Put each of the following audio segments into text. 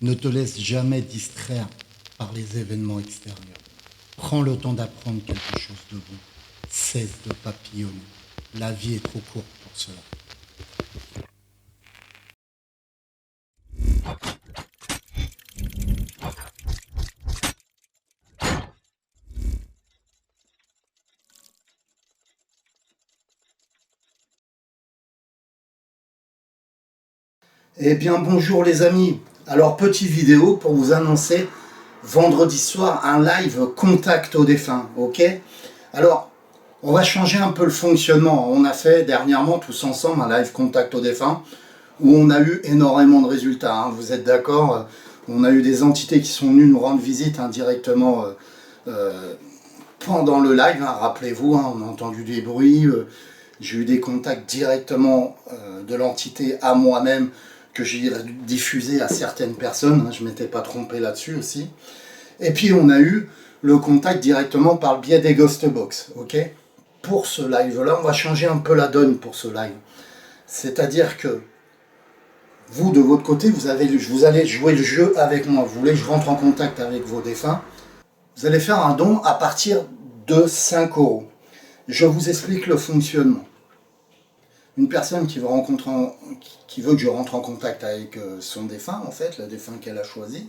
Ne te laisse jamais distraire par les événements extérieurs. Prends le temps d'apprendre quelque chose de bon. Cesse de papillonner. La vie est trop courte pour cela. Eh bien bonjour les amis. Alors petite vidéo pour vous annoncer vendredi soir un live contact aux défunts, ok? Alors on va changer un peu le fonctionnement. On a fait dernièrement tous ensemble un live contact aux défunts où on a eu énormément de résultats, hein. Vous êtes d'accord? On a eu des entités qui sont venues nous rendre visite indirectement pendant le live, hein. Rappelez-vous, hein, on a entendu des bruits, j'ai eu des contacts directement de l'entité à moi-même que j'ai diffusé à certaines personnes, hein. Je ne m'étais pas trompé là-dessus aussi. Et puis on a eu le contact directement par le biais des Ghost Box, ok? Pour ce live-là, on va changer un peu la donne pour ce live. C'est-à-dire que vous, de votre côté, vous allez jouer le jeu avec moi. Vous voulez que je rentre en contact avec vos défunts. Vous allez faire un don à partir de 5 euros. Je vous explique le fonctionnement. Une personne qui veut que je rentre en contact avec son défunt, en fait, le défunt qu'elle a choisi,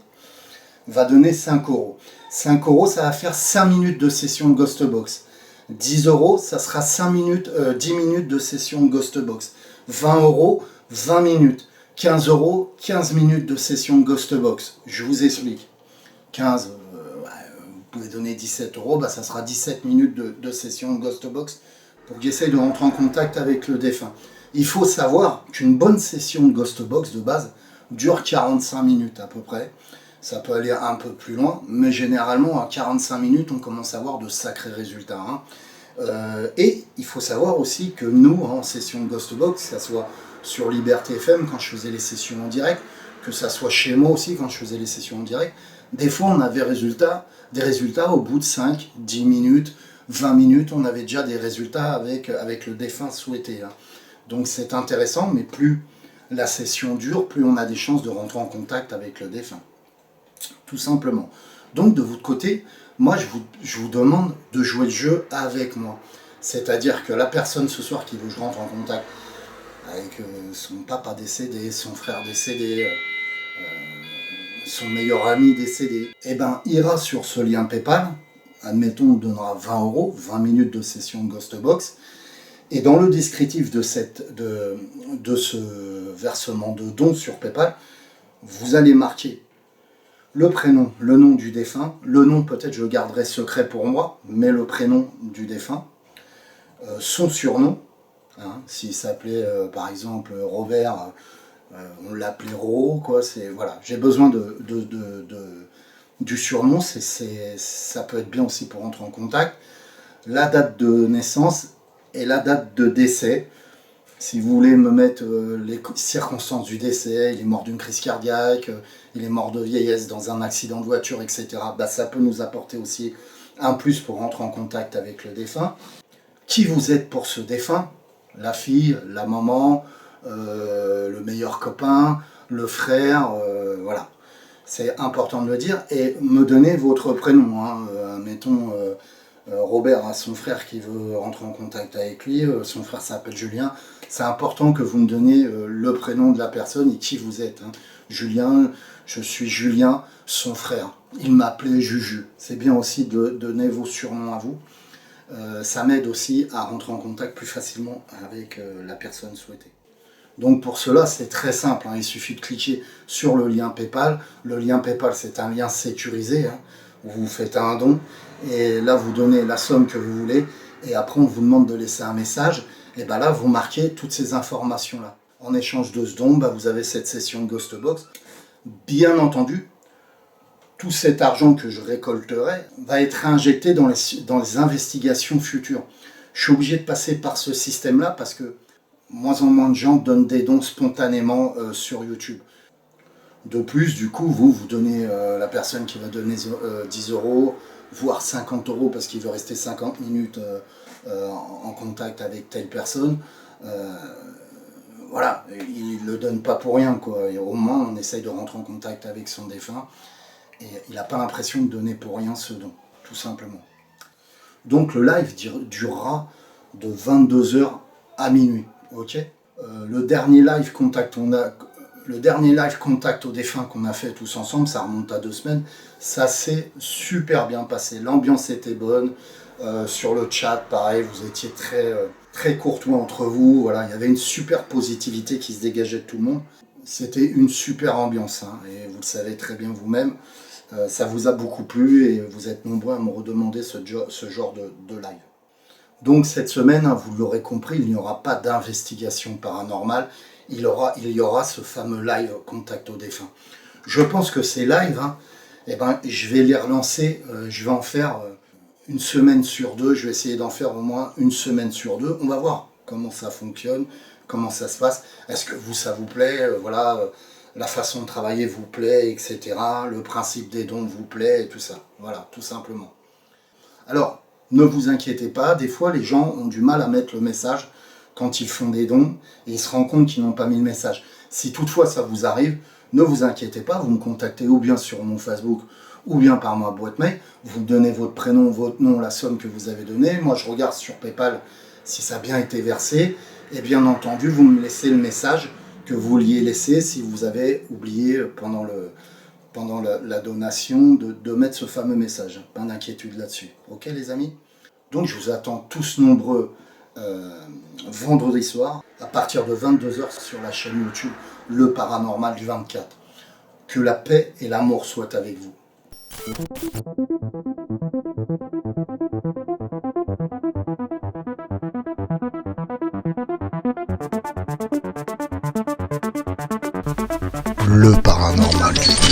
va donner 5 euros. 5 euros, ça va faire 5 minutes de session de Ghost Box. 10 euros, ça sera 10 minutes de session de Ghost Box. 20 euros, 20 minutes. 15 euros, 15 minutes de session de Ghost Box. Je vous explique. 15, vous pouvez donner 17 euros, bah, ça sera 17 minutes de session de Ghost Box pour qu'il essaye de rentrer en contact avec le défunt. Il faut savoir qu'une bonne session de Ghost Box de base dure 45 minutes à peu près. Ça peut aller un peu plus loin, mais généralement à 45 minutes, on commence à avoir de sacrés résultats, hein. Et il faut savoir aussi que nous, en session de Ghost Box, que ce soit sur Liberté FM quand je faisais les sessions en direct, que ça soit chez moi aussi quand je faisais les sessions en direct, des fois on avait des résultats au bout de 5, 10 minutes, 20 minutes, on avait déjà des résultats avec le défunt souhaité, hein. Donc c'est intéressant, mais plus la session dure, plus on a des chances de rentrer en contact avec le défunt. Tout simplement. Donc de votre côté, moi je vous demande de jouer le jeu avec moi. C'est-à-dire que la personne ce soir qui veut que je rentre en contact avec son papa décédé, son frère décédé, son meilleur ami décédé, eh ben, ira sur ce lien PayPal, admettons on donnera 20 euros, 20 minutes de session de Ghost Box, et dans le descriptif de ce versement de don sur PayPal, vous allez marquer le prénom, le nom du défunt, le nom peut-être je le garderai secret pour moi, mais le prénom du défunt, son surnom, hein, s'il s'appelait par exemple Robert, on l'appelait Ro, quoi, voilà, j'ai besoin du surnom, ça peut être bien aussi pour entrer en contact, la date de naissance et la date de décès. Si vous voulez me mettre les circonstances du décès, il est mort d'une crise cardiaque, il est mort de vieillesse dans un accident de voiture, etc., bah, ça peut nous apporter aussi un plus pour rentrer en contact avec le défunt. Qui vous êtes pour ce défunt? La fille, la maman, le meilleur copain, le frère, voilà. C'est important de le dire. Et me donner votre prénom, hein. Mettons... Robert a son frère qui veut rentrer en contact avec lui, son frère s'appelle Julien. C'est important que vous me donniez le prénom de la personne et qui vous êtes, hein. Julien, je suis Julien, son frère. Il m'appelait Juju. C'est bien aussi de donner vos surnoms à vous. Ça m'aide aussi à rentrer en contact plus facilement avec la personne souhaitée. Donc pour cela, c'est très simple, hein. Il suffit de cliquer sur le lien PayPal. Le lien PayPal, c'est un lien sécurisé, hein. Vous faites un don et là vous donnez la somme que vous voulez et après on vous demande de laisser un message et bien là vous marquez toutes ces informations là. En échange de ce don, ben, vous avez cette session de Ghost Box. Bien entendu, tout cet argent que je récolterai va être injecté dans les investigations futures. Je suis obligé de passer par ce système là parce que moins en moins de gens donnent des dons spontanément sur YouTube. De plus, du coup, vous donnez la personne qui va donner 10 euros, voire 50 euros parce qu'il veut rester 50 minutes en contact avec telle personne. voilà, il le donne pas pour rien, quoi. Et au moins, on essaye de rentrer en contact avec son défunt. Et il n'a pas l'impression de donner pour rien ce don, tout simplement. Donc le live durera de 22h à minuit, ok. Le dernier live contact au défunt qu'on a fait tous ensemble, ça remonte à 2 semaines, ça s'est super bien passé. L'ambiance était bonne. Sur le chat, pareil, vous étiez très courtois entre vous. Voilà, il y avait une super positivité qui se dégageait de tout le monde. C'était une super ambiance, hein, et vous le savez très bien vous-même. Ça vous a beaucoup plu et vous êtes nombreux à me redemander ce genre de live. Donc cette semaine, hein, vous l'aurez compris, il n'y aura pas d'investigation paranormale. Il y aura ce fameux live contact au défunt. Je pense que ces lives, hein, je vais les relancer. Je vais en faire une semaine sur 2. Je vais essayer d'en faire au moins une semaine sur 2. On va voir comment ça fonctionne, comment ça se passe. Est-ce que ça vous plaît, la façon de travailler vous plaît, etc. Le principe des dons vous plaît, et tout ça. Voilà, tout simplement. Alors, ne vous inquiétez pas, des fois les gens ont du mal à mettre le message quand ils font des dons et ils se rendent compte qu'ils n'ont pas mis le message. Si toutefois ça vous arrive, ne vous inquiétez pas, vous me contactez ou bien sur mon Facebook ou bien par ma boîte mail, vous me donnez votre prénom, votre nom, la somme que vous avez donnée. Moi je regarde sur PayPal si ça a bien été versé et bien entendu vous me laissez le message que vous vouliez laisser si vous avez oublié pendant la donation de mettre ce fameux message. Pas d'inquiétude là-dessus. Ok les amis? Donc je vous attends tous nombreux vendredi soir à partir de 22h sur la chaîne YouTube Le Paranormal du 24. Que la paix et l'amour soient avec vous. Le Paranormal du 24.